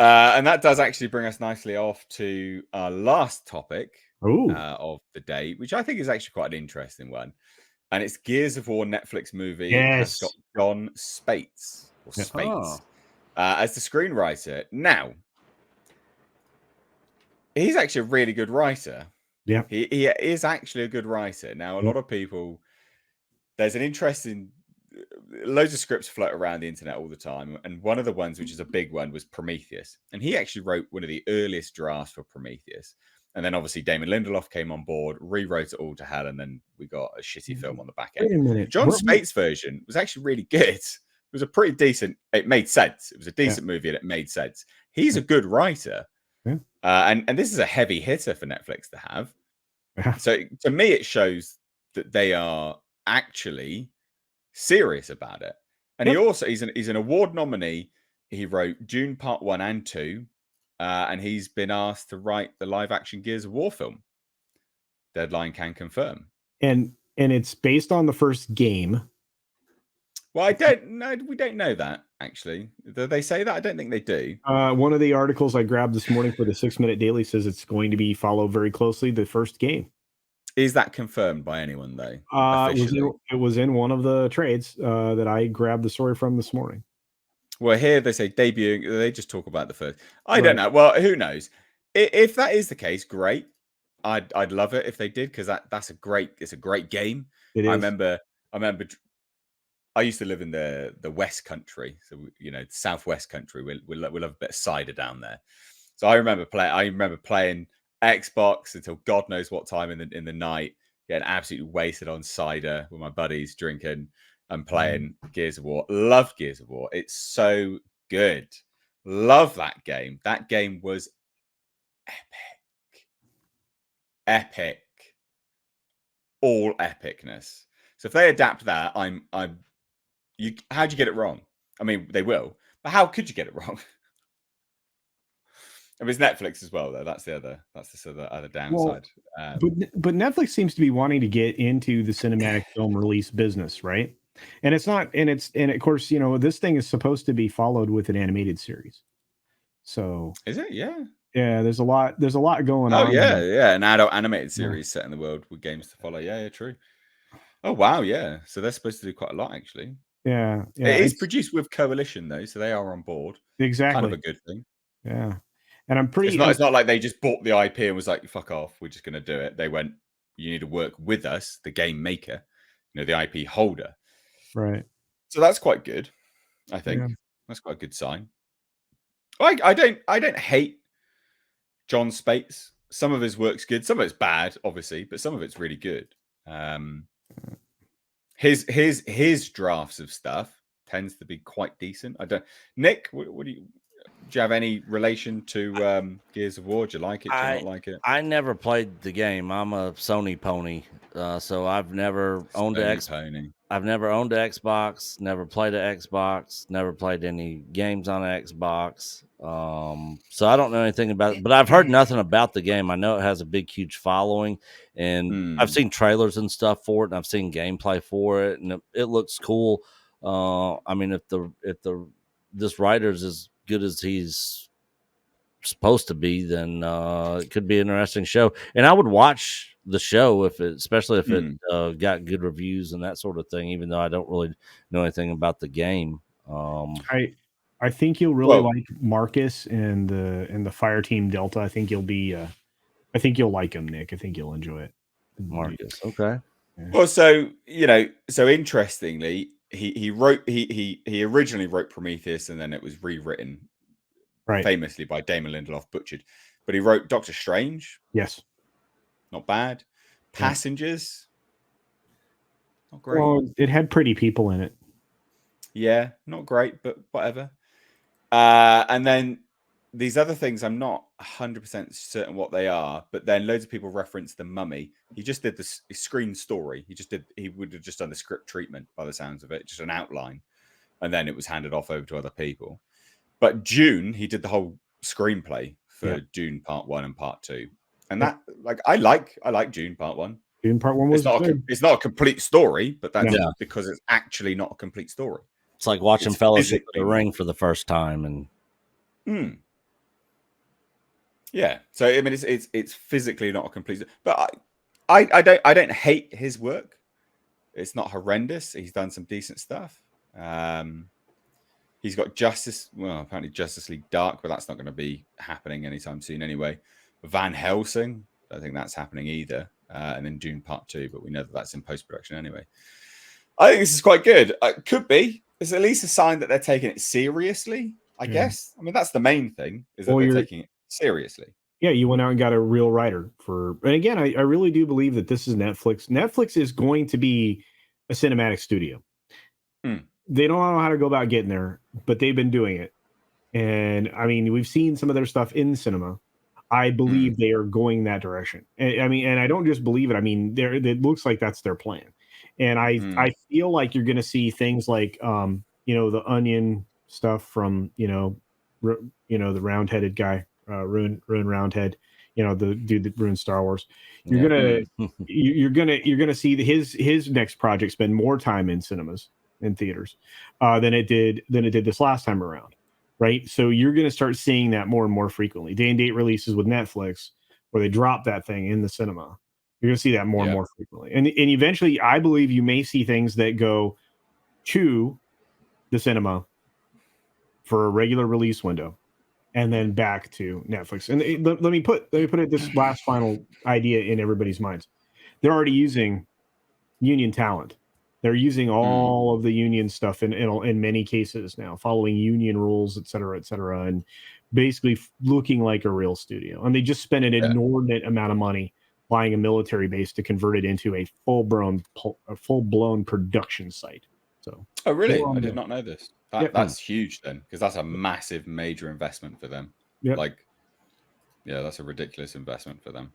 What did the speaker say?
And that does actually bring us nicely off to our last topic of the day, which I think is actually quite an interesting one. And it's Gears of War Netflix movie has got John Spates as the screenwriter. Now, he's actually a really good writer. Yeah. He is actually a good writer. Now, a lot of people, there's an interesting, loads of scripts float around the internet all the time. And one of the ones, which is a big one, was Prometheus. And he actually wrote one of the earliest drafts for Prometheus. And then obviously Damon Lindelof came on board, rewrote it all to hell, and then we got a shitty film on the back end. Wait a minute. John Spates' version was actually really good. It was a pretty decent, it made sense. It was a decent movie and it made sense. He's a good writer. Yeah. And this is a heavy hitter for Netflix to have. So to me, it shows that they are actually serious about it. And he also, he's an award nominee. He wrote Dune Part 1 and 2. And he's been asked to write the live action Gears of War film. Deadline can confirm. And it's based on the first game. Well, I don't know. We don't know that, actually. Do they say that? I don't think they do. One of the articles I grabbed this morning for the 6 Minute Daily says it's going to be followed very closely the first game. Is that confirmed by anyone, though? It was in one of the trades that I grabbed the story from this morning. Well, here they say debuting. They just talk about the first. I don't know. Well, who knows? If that is the case, great. I'd love it if they did, because it's a great game. It is. I remember. I used to live in the West Country, so Southwest Country. We love a bit of cider down there. So I remember playing Xbox until God knows what time in the night, getting absolutely wasted on cider with my buddies, drinking and playing Gears of War. Love Gears of War. It's so good. Love that game. That game was epic. All epicness. So if they adapt that, how'd you get it wrong? I mean, they will, but how could you get it wrong? I mean, it's Netflix as well, though. That's the other downside. But Netflix seems to be wanting to get into the cinematic film release business, right? And it's not, and of course, this thing is supposed to be followed with an animated series. So is it? Yeah. Yeah, there's a lot going on. Oh yeah, an adult animated series set in the world with games to follow. Yeah, true. Oh wow, yeah. So they're supposed to do quite a lot, actually. Yeah. It is produced with Coalition, though, so they are on board. Exactly. Kind of a good thing. Yeah. And I'm pretty. It's not like they just bought the IP and was like, "Fuck off, we're just going to do it." They went, "You need to work with us, the game maker, the IP holder." Right. So that's quite good. I think that's quite a good sign. I don't hate John Spates. Some of his work's good, some of it's bad, obviously, but some of it's really good. His drafts of stuff tends to be quite decent. Nick, what do you have any relation to Gears of War? Do you like it? Do you not like it? I never played the game. I'm a Sony pony, so I've never owned an Xbox. I've never owned an Xbox. Never played an Xbox. Never played any games on an Xbox. So I don't know anything about it. But I've heard nothing about the game. I know it has a big, huge following, and I've seen trailers and stuff for it, and I've seen gameplay for it, and it looks cool. I mean, if this writer's as good as he's supposed to be, then it could be an interesting show. And I would watch the show especially if it got good reviews and that sort of thing, even though I don't really know anything about the game. I think you'll really like Marcus and the Fire Team Delta. I think you'll like him, Nick. I think you'll enjoy it. Marcus, okay. Yeah. Well, so interestingly, he originally wrote Prometheus, and then it was rewritten famously by Damon Lindelof, butchered. But he wrote Doctor Strange. Yes. Not bad. Passengers. Not great. Well, it had pretty people in it. Yeah, not great, but whatever. And then these other things, I'm not 100% certain what they are, but then loads of people reference The Mummy. He just did the screen story. He would have just done the script treatment by the sounds of it, just an outline. And then it was handed off over to other people. But Dune, he did the whole screenplay for Dune Part 1 and Part 2. And that, I like Dune Part 1. Dune Part 1 was it's not a complete story, but that's because it's actually not a complete story. It's like watching Fellowship of the Ring for the first time. And Yeah. So I mean, it's physically not a complete, but I don't hate his work. It's not horrendous. He's done some decent stuff. He's got apparently Justice League Dark, but that's not going to be happening anytime soon anyway. Van Helsing, I don't think that's happening either. And then Dune Part 2, but we know that that's in post-production anyway. I think this is quite good. It could be. It's at least a sign that they're taking it seriously, I guess. I mean, that's the main thing, is that they're taking it seriously. Yeah, you went out and got a real writer for, and again, I really do believe that this is Netflix. Netflix is going to be a cinematic studio. They don't know how to go about getting there, but they've been doing it. And I mean, we've seen some of their stuff in cinema. I believe they are going that direction. I mean, and I don't just believe it. I mean, it looks like that's their plan. And I feel like you're going to see things like, the Onion stuff from, the round-headed guy, Ruin Roundhead, the dude that ruined Star Wars. You're gonna see his next project spend more time in cinemas, in theaters, than it did this last time around, right? So you're gonna start seeing that more and more frequently. Day and date releases with Netflix, where they drop that thing in the cinema. You're gonna see that more and more frequently, and eventually, I believe you may see things that go to the cinema for a regular release window, and then back to Netflix. And let me put it this last final idea in everybody's minds. They're already using union talent. They're using all of the union stuff in many cases now, following union rules, et cetera, and basically looking like a real studio. And they just spent an inordinate amount of money buying a military base to convert it into a full-blown production site. So, oh really? I did not know this. That's huge then, because that's a massive, major investment for them. That's a ridiculous investment for them.